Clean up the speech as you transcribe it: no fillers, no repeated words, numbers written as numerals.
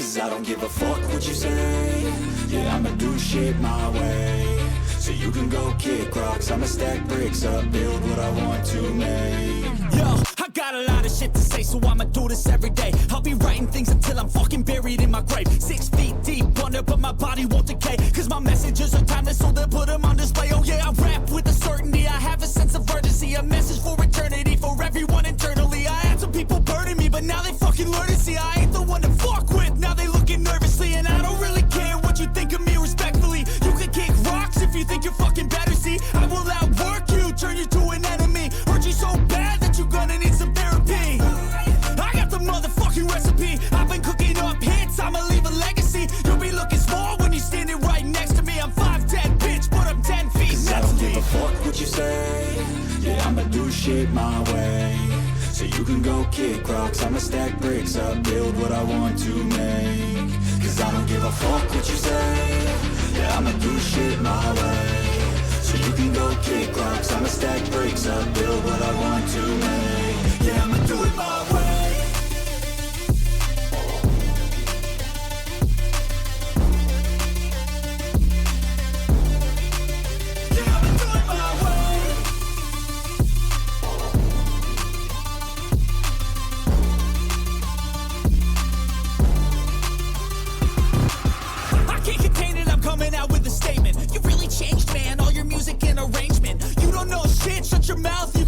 Cause I don't give a fuck what you say. Yeah, I'ma do shit my way. So you can go kick rocks, I'ma stack bricks up, build what I want to make. Yo, I got a lot of shit to say, so I'ma do this every day. I'll be writing things until I'm fucking buried in my grave. 6 feet deep under, but my body won't decay. Cause my messages are timeless, so they'll put them on display. Oh yeah, I rap with a certainty, I have a sense of urgency. A message for eternity, for everyone internally. I had some people burning me, but now they fucking learn to see I ain't the one to fuck with, now they looking nervously. And I don't really care what you think of me respectfully. You can kick rocks if you think you're fucking better, see. I will outwork you, turn you to an enemy. Hurt you so bad that you're gonna need some therapy. I got the motherfucking recipe. I've been cooking up hits, I'ma leave a legacy. You'll be looking small when you're standing right next to me. I'm 5'10", bitch, but I'm 10 feet. Cause I don't give a fuck what you say. Yeah, I'ma do shit my way. So you can go kick rocks, I'ma stack bricks up, build what I want to make. Cause I don't give a fuck what you say. Yeah, I'ma do shit my way. So you can go kick rocks, I'ma stack bricks up, build what I want to make. Yeah, I'ma do it my way. Yeah, I'ma do it my way. I can't contain it, I'm coming out with a statement. You really changed, man, all your music and arrangement. You don't know shit, shut your mouth, you